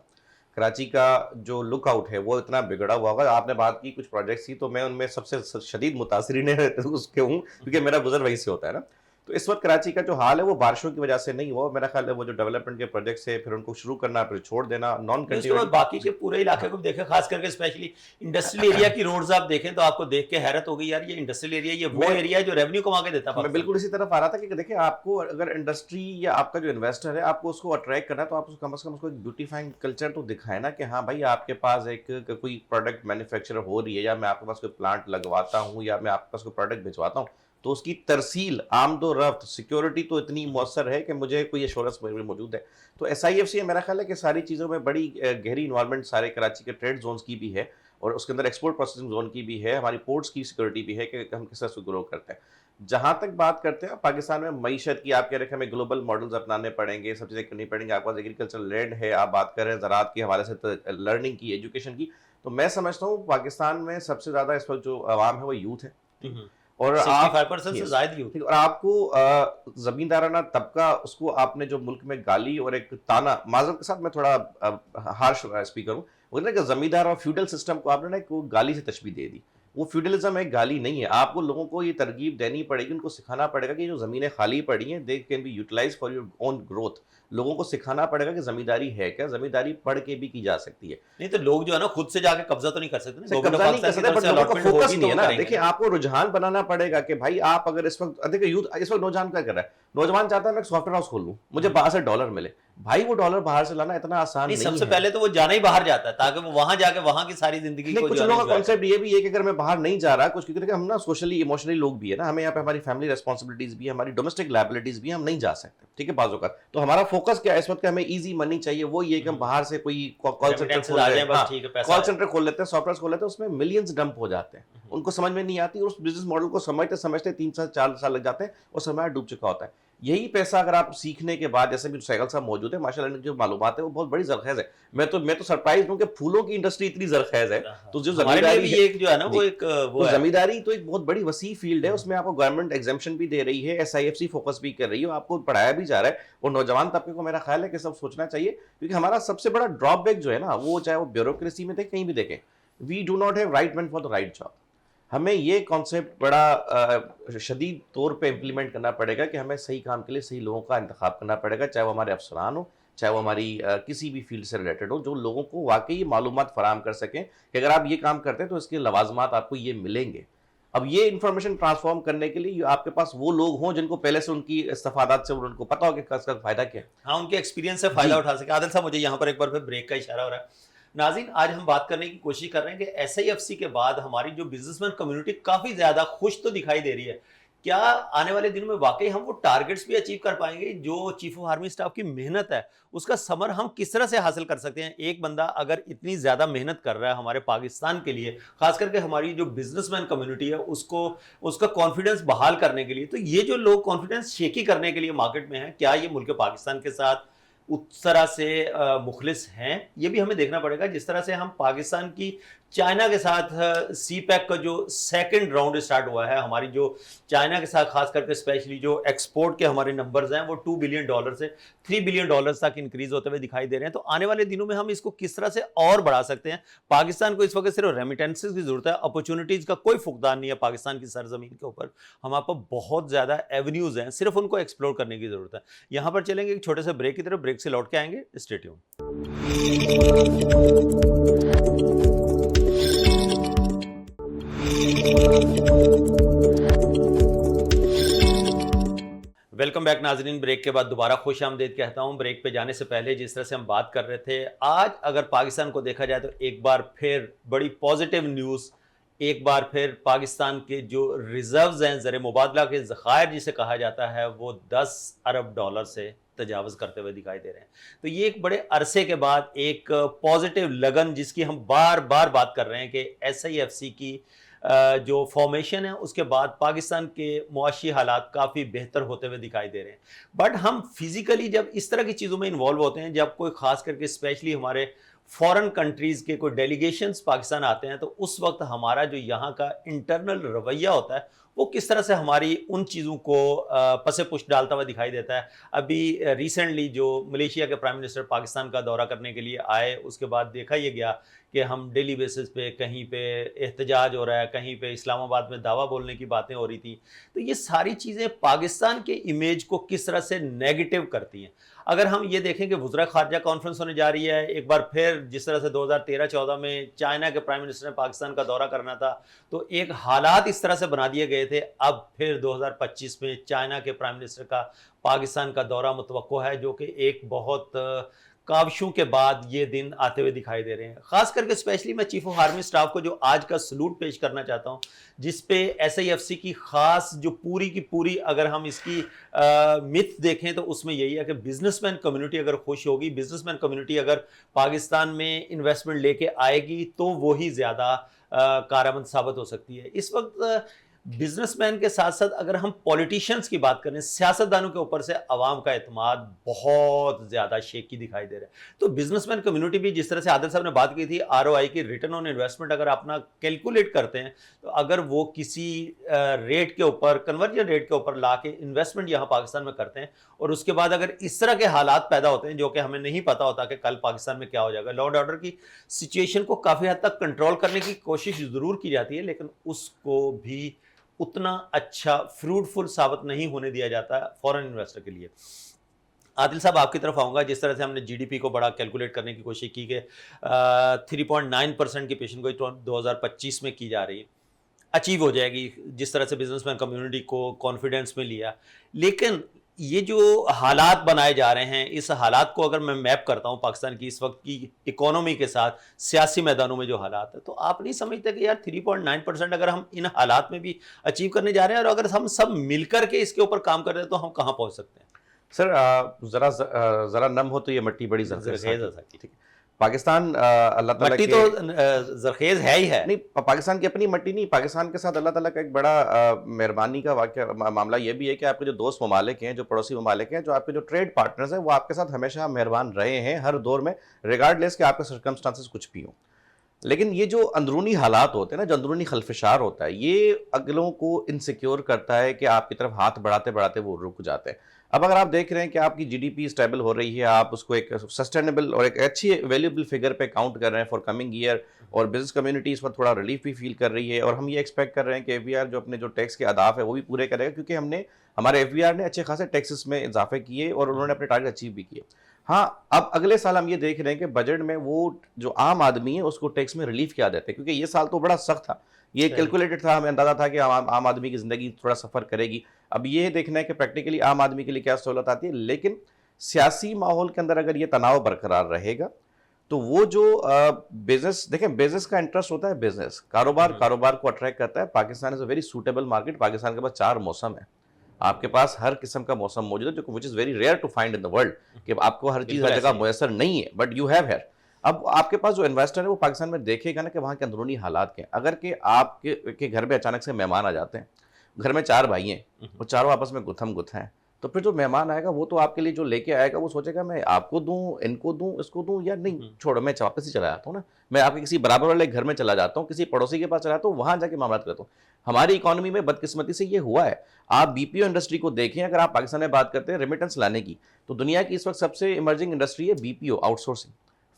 Speaker 2: کراچی کا جو لک آؤٹ ہے وہ اتنا بگڑا ہوا ہوگا. آپ نے بات کی کچھ پروجیکٹس کی, تو میں ان میں سب سے شدید متاثرین اس کے ہوں, کیونکہ میرا گزر وہیں سے ہوتا ہے نا. تو اس وقت کراچی کا جو حال ہے وہ بارشوں کی وجہ سے نہیں ہوا. میرا خیال ہے وہ جو ڈیولپمنٹ کے پروجیکٹس ہیں پھر ان کو شروع کرنا پھر چھوڑ دینا, نان کنٹینیو.
Speaker 1: باقی کے پورے علاقے کو دیکھیں, خاص کر کے اسپیشلی انڈسٹریل ایریا کی روڈز آپ دیکھیں تو آپ کو دیکھ کے حیرت ہوگی, یار یہ انڈسٹریل ایریا یہ وہ ایریا ہے جو ریونیو کما کے دیتا ہے.
Speaker 2: میں بالکل اسی طرف آ رہا تھا کہ دیکھیں آپ کو اگر انڈسٹری یا آپ کا جو انویسٹر ہے آپ کو اس کو اٹریکٹ کرنا ہے, تو آپ کم از کم اس کو ایک بیوٹیفائنگ کلچر تو دکھائیں نا, کہ ہاں بھائی آپ کے پاس ایک کوئی پروڈکٹ مینوفیکچر ہو رہی ہے, یا میں آپ کے پاس کوئی پلانٹ لگواتا ہوں, یا میں آپ کے پاس کوئی پروڈکٹ بھجواتا ہوں, تو اس کی ترسیل, آمد و رفت, سیکیورٹی تو اتنی مؤثر ہے کہ مجھے کوئی ایشورنس موجود ہے. تو SIFC میرا خیال ہے کہ ساری چیزوں میں بڑی گہری انوالومنٹ سارے کراچی کے ٹریڈ زونز کی بھی ہے, اور اس کے اندر ایکسپورٹ پروسیسنگ زون کی بھی ہے, ہماری پورٹس کی سیکورٹی بھی ہے کہ ہم کس طرح سے گرو کرتے ہیں. جہاں تک بات کرتے ہیں پاکستان میں معیشت کی, آپ کہہ رہے ہیں کہ ہمیں گلوبل ماڈلز اپنانے پڑیں گے, سب چیزیں کرنی پڑیں گی. آپ کے پاس ایگریکلچر لینڈ ہے, آپ بات کر رہے ہیں زراعت کے حوالے سے لرننگ کی, ایجوکیشن کی. تو میں سمجھتا ہوں پاکستان میں سب سے زیادہ اس وقت جو عوام ہے وہ یوتھ ہے, اور
Speaker 1: 65% سے زائد یوتھ.
Speaker 2: اور آپ کو زمیندارانہ طبقہ, اس کو آپ نے جو ملک میں گالی اور ایک تانا, معذرت کے ساتھ میں تھوڑا ہارش اسپیکر ہوں, وہ کہ زمیندار اور فیوڈل سسٹم کو آپ نے ایک گالی سے تشبیہ دے دی. وہ فیوڈلزم ایک گالی نہیں ہے. آپ کو لوگوں کو یہ ترغیب دینی پڑے گی, ان کو سکھانا پڑے گا کہ جو زمینیں خالی پڑی ہیں they can be utilize for your own growth. لوگوں کو سکھانا پڑے گا کہ زمینداری ہے کیا, زمینداری پڑھ کے بھی کی جا سکتی ہے.
Speaker 1: نہیں تو لوگ جو ہے نا خود سے جا کے قبضہ تو نہیں کر سکتے,
Speaker 2: قبضہ نہیں کر سکتے, بٹ لوگوں کا فوکس نہیں ہے نا. دیکھیں آپ کو رجحان بنانا پڑے گا کہ بھائی آپ اگر اس وقت دیکھیں یوتھ اس وقت نوجوان کیا کر رہا ہے, نوجوان چاہتا ہے میں ایک سافٹ ویئر ہاؤس کھول لوں, مجھے باہر سے ڈالر ملے. بھائی وہ ڈالر باہر سے لانا اتنا آسان نہیں ہے.
Speaker 1: سب سے پہلے تو وہ جانا ہی باہر جاتا ہے تاکہ وہ وہاں جا کے وہاں کی ساری زندگی کو.
Speaker 2: کچھ لوگوں کا کانسیپٹ یہ بھی ہے کہ اگر میں باہر نہیں جا رہا کچھ, کیونکہ ہم نا سوشلی ایموشنلی لوگ بھی ہے نا, ہمیں یہاں پہ ہماری فیملی ریسپانسبلٹیز بھی ہے, ہماری ڈومیسٹک لائبلٹیز بھی, ہم نہیں جا سکتے. ٹھیک ہے, بعض اوقات تو ہمارا فوکس کیا ہے اس وقت کہ ہمیں ایزی منی چاہیے. وہ یہ کہ ہم باہر سے کوئی کال سینٹر کھول لیتے ہیں, سافٹ ویئر کھول لیتے ہیں, اس میں ملینز ڈمپ ہو جاتے ہیں, ان کو سمجھ میں نہیں آتی, اور اس بزنس ماڈل کو سمجھتے سمجھتے 3-4 سال لگ جاتے ہیں اور سرمایہ ڈوب چکا ہوتا ہے. یہی پیسہ اگر آپ سیکھنے کے بعد, جیسے بھی سیگل صاحب موجود ہے ماشاء اللہ, جو معلومات ہے وہ بہت بڑی زرخیز ہے. میں تو سرپرائز ہوں کہ پھولوں کی انڈسٹری اتنی زرخیز ہے. تو جو زمینداری تو ایک بہت بڑی وسیع فیلڈ ہے, اس میں آپ کو گورنمنٹ ایگزمپشن بھی دے رہی ہے, SIFC فوکس بھی کر رہی ہے, آپ کو پڑھایا بھی جا رہا ہے. اور نوجوان طبقے کو میرا خیال ہے کہ سب سوچنا چاہیے, کیونکہ ہمارا سب سے بڑا ڈراپ بیک جو ہے نا, وہ چاہے وہ بیوروکریسی میں دیکھیں کہیں بھی دیکھیں, we do not have right man for the right job. ہمیں یہ کانسیپٹ بڑا شدید طور پہ امپلیمنٹ کرنا پڑے گا کہ ہمیں صحیح کام کے لیے صحیح لوگوں کا انتخاب کرنا پڑے گا, چاہے وہ ہمارے افسران ہو, چاہے وہ ہماری کسی بھی فیلڈ سے ریلیٹڈ ہو, جو لوگوں کو واقعی معلومات فراہم کر سکیں کہ اگر آپ یہ کام کرتے ہیں تو اس کے لوازمات آپ کو یہ ملیں گے. اب یہ انفارمیشن ٹرانسفارم کرنے کے لیے آپ کے پاس وہ لوگ ہوں جن کو پہلے سے ان کی استفادات سے ان کو پتا ہو کہ اس کا فائدہ کیا ہے.
Speaker 1: ہاں ان کے ایکسپیرینس سے فائدہ اٹھا سکے. عادل صاحب مجھے یہاں پر ایک بار پھر بریک کا اشارہ ہو رہا ہے. ناظرین آج ہم بات کرنے کی کوشش کر رہے ہیں کہ ایس آئی ایف سی کے بعد ہماری جو بزنس مین کمیونٹی کافی زیادہ خوش تو دکھائی دے رہی ہے. کیا آنے والے دنوں میں واقعی ہم وہ ٹارگٹس بھی اچیو کر پائیں گے جو چیف آف آرمی اسٹاف کی محنت ہے اس کا ثمر ہم کس طرح سے حاصل کر سکتے ہیں؟ ایک بندہ اگر اتنی زیادہ محنت کر رہا ہے ہمارے پاکستان کے لیے، خاص کر کے ہماری جو بزنس مین کمیونٹی ہے اس کا کانفیڈنس بحال کرنے کے لیے، تو یہ جو لوگ کانفیڈنس شیکی کرنے کے لیے مارکیٹ میں ہیں، کیا یہ ملک پاکستان کے ساتھ اس طرح سے مخلص ہیں؟ یہ بھی ہمیں دیکھنا پڑے گا. جس طرح سے ہم پاکستان کی چائنا کے ساتھ سی پیک کا جو سیکنڈ راؤنڈ اسٹارٹ ہوا ہے، ہماری جو چائنا کے ساتھ خاص کر کے اسپیشلی جو ایکسپورٹ کے ہمارے نمبرز ہیں وہ $2 بلین سے $3 بلین تک انکریز ہوتے ہوئے دکھائی دے رہے ہیں. تو آنے والے دنوں میں ہم اس کو کس طرح سے اور بڑھا سکتے ہیں؟ پاکستان کو اس وقت صرف ریمیٹنسز کی ضرورت ہے، اپرچونٹیز کا کوئی فقدان نہیں ہے پاکستان کی سرزمین کے اوپر. ہمارے پاس بہت زیادہ ایونیوز ہیں، صرف ان کو ایکسپلور کرنے کی ضرورت ہے. یہاں پر چلیں گے ایک چھوٹے سے بریک کی طرف، بریک سے لوٹ کے آئیں گے. Stay tune. ویلکم بیک ناظرین. بریک کے بعد دوبارہ خوش آمدید کہتا ہوں. بریک پہ جانے سے پہلے جس طرح سے ہم بات کر رہے تھے، آج اگر پاکستان کو دیکھا جائے تو ایک بار پھر بڑی پازیٹیو نیوز، ایک بار پھر پاکستان کے جو ریزروز ہیں، زر مبادلہ کے ذخائر جسے کہا جاتا ہے، وہ $10 ارب سے تجاوز کرتے ہوئے دکھائی دے رہے ہیں. تو یہ ایک بڑے عرصے کے بعد ایک پازیٹیو لگن جس کی ہم بار بار بات کر رہے ہیں کہ ایس آئی ایف سی کی جو فارمیشن ہے اس کے بعد پاکستان کے معاشی حالات کافی بہتر ہوتے ہوئے دکھائی دے رہے ہیں. بٹ ہم فزیکلی جب اس طرح کی چیزوں میں انوالو ہوتے ہیں، جب کوئی خاص کر کے اسپیشلی ہمارے فورن کنٹریز کے کوئی ڈیلیگیشنز پاکستان آتے ہیں، تو اس وقت ہمارا جو یہاں کا انٹرنل رویہ ہوتا ہے وہ کس طرح سے ہماری ان چیزوں کو پس پش ڈالتا ہوا دکھائی دیتا ہے. ابھی ریسنٹلی جو ملیشیا کے پرائم منسٹر پاکستان کا دورہ کرنے کے لیے آئے، اس کے بعد دیکھا یہ گیا کہ ہم ڈیلی بیسس پہ کہیں پہ احتجاج ہو رہا ہے، کہیں پہ اسلام آباد میں دعویٰ بولنے کی باتیں ہو رہی تھیں. تو یہ ساری چیزیں پاکستان کے امیج کو کس طرح سے نیگیٹو کرتی ہیں. اگر ہم یہ دیکھیں کہ وزراء خارجہ کانفرنس ہونے جا رہی ہے، ایک بار پھر جس طرح سے 2013-14 میں چائنا کے پرائم منسٹر نے پاکستان کا دورہ کرنا تھا، تو ایک حالات اس طرح سے بنا دیے گئے تھے. اب پھر 2025 میں چائنا کے پرائم منسٹر کا پاکستان کا دورہ متوقع ہے، جو کہ ایک بہت کاوشوں کے بعد یہ دن آتے ہوئے دکھائی دے رہے ہیں. خاص کر کے اسپیشلی میں چیف آف آرمی اسٹاف کو جو آج کا سلوٹ پیش کرنا چاہتا ہوں، جس پہ ایس آئی ایف سی کی خاص جو پوری کی پوری اگر ہم اس کی متھ دیکھیں تو اس میں یہی ہے کہ بزنس مین کمیونٹی اگر خوش ہوگی، بزنس مین کمیونٹی اگر پاکستان میں انویسٹمنٹ لے کے آئے گی تو وہی زیادہ کارآمد ثابت ہو سکتی ہے. اس وقت بزنس مین کے ساتھ ساتھ اگر ہم پولیٹیشنز کی بات کریں، سیاستدانوں کے اوپر سے عوام کا اعتماد بہت زیادہ شیکی دکھائی دے رہا ہے. تو بزنس مین کمیونٹی بھی جس طرح سے عادل صاحب نے بات کی تھی، آر او آئی کی ریٹرن آن انویسٹمنٹ اگر اپنا کیلکولیٹ کرتے ہیں تو اگر وہ کسی ریٹ کے اوپر، کنورجن ریٹ کے اوپر لا کے انویسٹمنٹ یہاں پاکستان میں کرتے ہیں، اور اس کے بعد اگر اس طرح کے حالات پیدا ہوتے ہیں جو کہ ہمیں نہیں پتا ہوتا کہ کل پاکستان میں کیا ہو جائے گا. لا اینڈ آرڈر کی سچویشن کو کافی حد تک کنٹرول کرنے کی کوشش ضرور کی جاتی ہے، لیکن اس کو بھی اتنا اچھا فروٹفل ثابت نہیں ہونے دیا جاتا ہے فورن انویسٹر کے لیے. عادل صاحب آپ کی طرف آؤں گا. جس طرح سے ہم نے جی ڈی پی کو بڑا کیلکولیٹ کرنے کی کوشش کی کہ 3.9% کی پیشن گوئی 2025 میں کی جا رہی ہے، اچیو ہو جائے گی جس طرح سے بزنس مین کمیونٹی کو کانفیڈنس میں لیا. لیکن یہ جو حالات بنائے جا رہے ہیں، اس حالات کو اگر میں میپ کرتا ہوں پاکستان کی اس وقت کی اکانومی کے ساتھ، سیاسی میدانوں میں جو حالات ہیں، تو آپ نہیں سمجھتے کہ یار 3.9% اگر ہم ان حالات میں بھی اچیو کرنے جا رہے ہیں، اور اگر ہم سب مل کر کے اس کے اوپر کام کر رہے ہیں تو ہم کہاں پہنچ سکتے ہیں؟
Speaker 2: سر ذرا نم ہو تو یہ مٹی بڑی زرخیز ہے. ٹھیک ہے، پاکستان اللہ تعالیٰ
Speaker 1: مٹی تو زرخیز ہے ہی ہے.
Speaker 2: نہیں، پاکستان کی اپنی مٹی نہیں، پاکستان کے ساتھ اللہ تعالیٰ کا ایک بڑا مہربانی کا واقعہ معاملہ یہ بھی ہے کہ آپ کے جو دوست ممالک ہیں، جو پڑوسی ممالک ہیں، جو آپ کے جو ٹریڈ پارٹنرز ہیں، وہ آپ کے ساتھ ہمیشہ مہربان رہے ہیں ہر دور میں، ریگارڈ لیس کہ آپ کے سرکمسٹانسز کچھ بھی ہوں. لیکن یہ جو اندرونی حالات ہوتے ہیں نا، جو اندرونی خلفشار ہوتا ہے، یہ اگلوں کو انسیکیور کرتا ہے کہ آپ کی طرف ہاتھ بڑھاتے بڑھاتے وہ رک جاتے ہیں. اب اگر آپ دیکھ رہے ہیں کہ آپ کی جی ڈی پی اسٹیبل ہو رہی ہے، آپ اس کو ایک سسٹینیبل اور ایک اچھی ویلیوبل فگر پہ کاؤنٹ کر رہے ہیں فار کمنگ ایئر، اور بزنس کمیونٹی اس پر تھوڑا ریلیف بھی فیل کر رہی ہے، اور ہم یہ ایکسپیکٹ کر رہے ہیں کہ ایف بی آر جو اپنے جو ٹیکس کے اہداف ہے وہ بھی پورے کرے گا، کیونکہ ہمارے ایف بی آر نے اچھے خاصے ٹیکسز میں اضافے کیے اور انہوں نے اپنے ٹارگیٹ اچیو بھی کیے. ہاں، اب اگلے سال ہم یہ دیکھ رہے ہیں کہ بجٹ میں وہ جو عام آدمی ہے اس کو ٹیکس میں ریلیف کیا دیتے ہیں، کیونکہ یہ سال تو بڑا سخت تھا. یہ کیلکولیٹڈ تھا, ہمیں اندازہ تھا کہ عام آدمی کی زندگی تھوڑا سفر کرے گی. اب یہ دیکھنا ہے کہ پریکٹیکلی عام آدمی کے لیے کیا سہولت آتی ہے. لیکن سیاسی ماحول کے اندر اگر یہ تناؤ برقرار رہے گا تو وہ جو بزنس, دیکھیں بزنس کا انٹرسٹ ہوتا ہے, بزنس کاروبار کو اٹریکٹ کرتا ہے. Pakistan is a very suitable market. Pakistan کے پاس 4 موسم ہیں, آپ کے پاس ہر قسم کا موسم موجود ہے, جو which is very rare to find in the world, کہ آپ کو ہر چیز ہر جگہ میسر نہیں ہے, بٹ یو ہیو ہیئر. اب آپ کے پاس جو انویسٹر ہے وہ پاکستان میں دیکھے گا نا کہ وہاں کے اندرونی حالات کیا ہیں. اگر کہ آپ کے گھر میں اچانک سے مہمان آ جاتے ہیں, گھر میں 4 بھائی ہیں, وہ چاروں آپس میں گتھم ہیں, تو پھر جو مہمان آئے گا وہ تو آپ کے لیے جو لے کے آئے گا وہ سوچے گا میں آپ کو دوں, ان کو دوں, اس کو دوں, یا نہیں چھوڑو میں واپس ہی چلا جاتا ہوں نا, میں آپ کے کسی برابر والے گھر میں چلا جاتا ہوں, کسی پڑوسی کے پاس چلا جاتا ہوں, وہاں جا کے معاملات کرتا ہوں. ہماری اکانومی میں بدقسمتی سے یہ ہوا ہے. آپ بی پی او انڈسٹری کو دیکھیں, اگر آپ پاکستان میں بات کرتے ہیں ریمیٹنس لانے کی, تو دنیا کی اس وقت سب سے ایمرجنگ انڈسٹری ہے بی پی او, آؤٹ سورسنگ.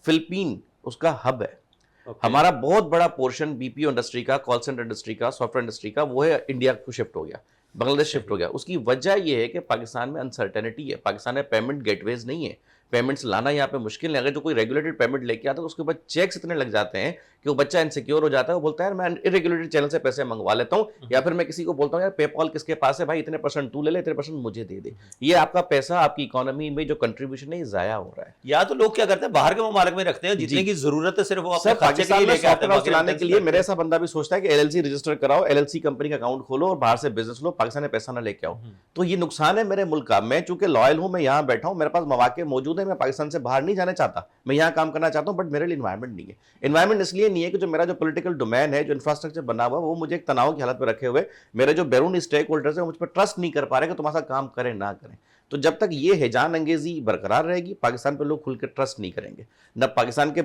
Speaker 2: فلپین اس کا ہب ہے. ہمارا بہت بڑا پورشن بی پی او انڈسٹری کا, کال سینٹر انڈسٹری کا, سافٹ ویئر انڈسٹری کا, وہ ہے انڈیا کو شفٹ ہو گیا, بنگلہ دیش شفٹ ہو گیا. اس کی وجہ یہ ہے کہ پاکستان میں انسرٹینٹی ہے, پاکستان میں پیمنٹ گیٹ ویز نہیں ہے, پیمنٹس لانا یہاں پہ مشکل ہے. اگر جو کوئی ریگولیٹڈ پیمنٹ لے کے آتا ہے تو اس کے بعد چیکس اتنے لگ جاتے ہیں کہ وہ بچہ انسیکیور ہو جاتا ہے, وہ بولتا ہے میں ارریگولیٹڈ چینل سے پیسے منگوا لیتا ہوں, یا پھر میں کسی کو بولتا ہوں یار پے پال کس کے پاس ہے بھائی, اتنے % تو لے لے, اتنے % مجھے دے دے. یہ آپ کا پیسہ آپ کی اکانومی میں جو کنٹریبیوشن ہے یہ ضائع ہو رہا ہے.
Speaker 1: یا تو لوگ کیا کرتے ہیں باہر کے ممالک میں رکھتے ہیں, جتنے کی ضرورت ہے صرف وہ اپنے خرچے کے لیے لے کے آتے ہیں.
Speaker 2: چلانے کے لیے میرے ایسا بندہ بھی سوچتا ہے کہ LLC رجسٹر کراؤ, LLC کمپنی کا اکاؤنٹ کھولو اور باہر سے بزنس لو, پاکستان میں پیسہ نہ لے کے آؤ. تو یہ نقصان ہے میرے ملک کا. میں چونکہ لائل ہوں, میں یہاں بیٹھا ہوں, میرے پاس مواقع موجود ہیں, میں پاکستان سے باہر نہیں جانا چاہتا, میں یہاں کام کرنا چاہتا ہوں, بٹ میرے لیے انوائرمنٹ نہیں ہے. انوائرمنٹ اس لیے نہیں ہے کہ جو میرا جو پولیٹیکل ڈومین ہے, جو انفراسٹرکچر بنا ہوا ہے, وہ مجھے ایک تناؤ کی حالت پہ رکھے ہوئے, میرے جو بیرونی اسٹیک ہولڈرز ہیں مجھ پر ٹرسٹ نہیں کر پا رہے کہ تمہارا کام کریں نہ کریں. تو جب تک یہ ہیجان انگیزی برقرار رہے گی, پاکستان پہ لوگ کھل کے ٹرسٹ نہیں کریں گے. نہ پاکستان کے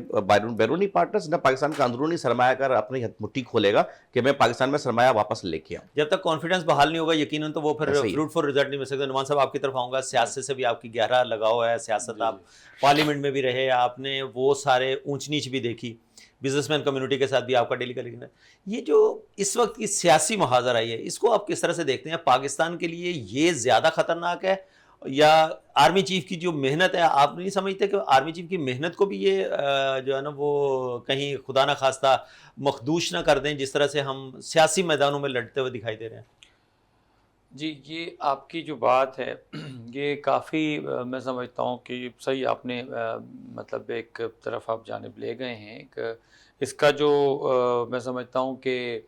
Speaker 2: بیرونی پارٹنرز, نہ پاکستان کا اندرونی سرمایہ کار اپنی مٹھی کھولے گا کہ میں پاکستان میں سرمایہ واپس لے کے آؤں.
Speaker 1: جب تک کانفیڈنس بحال نہیں ہوگا یقیناً تو وہ پھر فروٹفل رزلٹ نہیں مل سکتا. نعمان صاحب آپ کی طرف آؤں گا, سیاست سے بھی آپ کی گہرا لگاؤ ہے, سیاست آپ پارلیمنٹ میں بھی رہے, آپ نے وہ سارے اونچ نیچ بھی دیکھی, بزنس مین کمیونٹی کے ساتھ بھی آپ کا ڈیلی کنیکشن ہے. یہ جو اس وقت کی سیاسی محاذر آئی ہے, اس کو آپ کس طرح سے دیکھتے ہیں؟ پاکستان کے لیے یہ زیادہ خطرناک ہے یا آرمی چیف کی جو محنت ہے؟ آپ نہیں سمجھتے کہ آرمی چیف کی محنت کو بھی یہ جو ہے نا وہ کہیں خدا نہ خواستہ مخدوش نہ کر دیں, جس طرح سے ہم سیاسی میدانوں میں لڑتے ہوئے دکھائی دے رہے ہیں؟
Speaker 3: جی, یہ آپ کی جو بات ہے یہ کافی میں سمجھتا ہوں کہ صحیح آپ نے مطلب ایک طرف آپ جانب لے گئے ہیں. اس کا جو میں سمجھتا ہوں کہ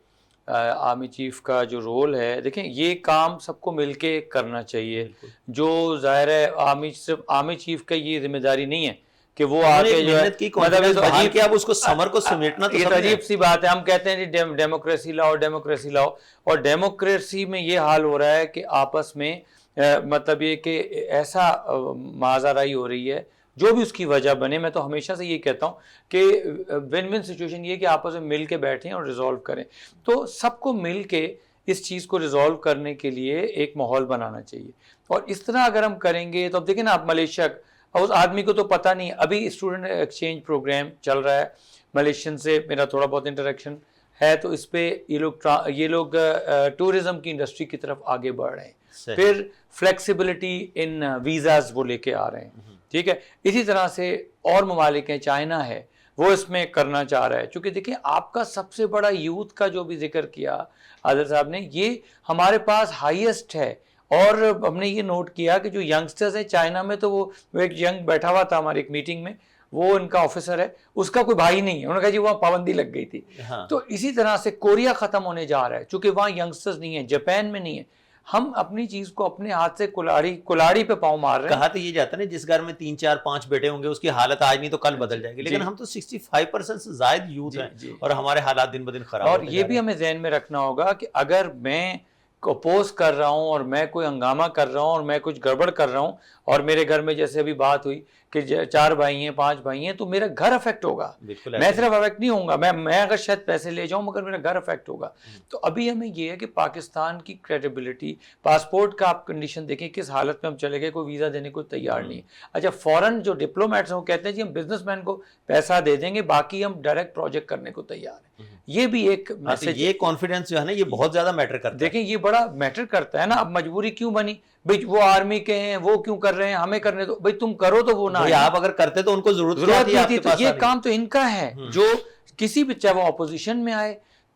Speaker 3: آرمی چیف کا جو رول ہے, دیکھیں یہ کام سب کو مل کے کرنا چاہیے. جو ظاہر ہے صرف آرمی چیف کا یہ ذمہ داری نہیں ہے کہ وہ آگے جو ہے
Speaker 1: اب اس کو سمر کو سمیٹنا, تو
Speaker 3: یہ عجیب سی بات ہے. ہم کہتے ہیں ڈیموکریسی لاؤ, ڈیموکریسی لاؤ, اور ڈیموکریسی میں یہ حال ہو رہا ہے کہ آپس میں مطلب یہ کہ ایسا ماجرائی ہو رہی ہے جو بھی اس کی وجہ بنے. میں تو ہمیشہ سے یہ کہتا ہوں کہ ون ون سچویشن یہ کہ آپس میں مل کے بیٹھیں اور ریزالو کریں. تو سب کو مل کے اس چیز کو ریزالو کرنے کے لیے ایک ماحول بنانا چاہیے, اور اس طرح اگر ہم کریں گے تو اب دیکھیں نا, آپ ملیشیا, اس آدمی کو تو پتہ نہیں, ابھی اسٹوڈنٹ ایکسچینج پروگرام چل رہا ہے, ملیشین سے میرا تھوڑا بہت انٹریکشن ہے, تو اس پہ یہ لوگ ٹورزم کی انڈسٹری کی طرف آگے بڑھ رہے ہیں. پھر فلیکسیبلٹی ان ویزاز وہ لے کے آ رہے ہیں, ٹھیک ہے. اسی طرح سے اور ممالک ہیں, چائنا ہے, وہ اس میں کرنا چاہ رہا ہے. چونکہ دیکھیں آپ کا سب سے بڑا یوتھ کا جو بھی ذکر کیا عادل صاحب نے, یہ ہمارے پاس ہائیسٹ ہے. اور ہم نے یہ نوٹ کیا کہ جو ینگسٹرز ہیں چائنا میں, تو وہ ایک ینگ بیٹھا ہوا تھا ہماری ایک میٹنگ میں, وہ ان کا آفیسر ہے, اس کا کوئی بھائی نہیں ہے, انہوں نے کہا جی وہاں پابندی لگ گئی تھی. تو اسی طرح سے کوریا ختم ہونے جا رہا ہے, چونکہ وہاں ینگسٹرز نہیں ہیں, جاپان میں نہیں ہے. ہم اپنی چیز کو اپنے ہاتھ سے کلاڑی پہ پاؤں مار رہے ہیں.
Speaker 1: کہا تو یہ جاتا ہے نا, جس گھر میں 3 4 5 بیٹے ہوں گے اس کی حالت آج نہیں تو کل بدل جائے گی, لیکن ہم تو 65% سے زائد یوتھ ہیں اور ہمارے حالات دن بدن خراب
Speaker 3: اور یہ بھی ہمیں ذہن میں رکھنا ہوگا کہ اگر میں اپوز کر رہا ہوں اور میں کوئی ہنگامہ کر رہا ہوں اور میں کچھ گڑبڑ کر رہا ہوں, اور میرے گھر میں جیسے ابھی بات ہوئی کہ 4 بھائی ہیں 5 بھائی ہیں, تو میرا گھر افیکٹ ہوگا. میں صرف افیکٹ نہیں ہوں گا, میں اگر شاید پیسے لے جاؤں مگر میرا گھر افیکٹ ہوگا. تو ابھی ہمیں یہ ہے کہ پاکستان کی کریڈیبلٹی, پاسپورٹ کا آپ کنڈیشن دیکھیں کس حالت میں ہم چلے گئے, کوئی ویزا دینے کو تیار نہیں. اچھا فورن جو ڈپلومیٹس ہیں وہ کہتے ہیں جی ہم بزنس مین کو پیسہ دے دیں گے, باقی ہم ڈائریکٹ پروجیکٹ کرنے کو تیار ہیں. یہ بھی ایک میسج,
Speaker 1: یہ کانفیڈنس جو ہے نا یہ بہت زیادہ میٹر کرتا ہے.
Speaker 3: دیکھیں یہ بڑا میٹر کرتا ہے نا. اب مجبوری کیوں بنی بھائی, وہ آرمی کے ہیں وہ کیوں کر رہے ہیں, ہمیں کرنے دو بھائی, تم کرو تو وہ نہ,
Speaker 1: آپ اگر کرتے تو ان کو ضرورت
Speaker 3: نہیں تھی. تو یہ کام تو ان کا ہے, جو کسی بھی, چاہے وہ اپوزیشن میں آئے,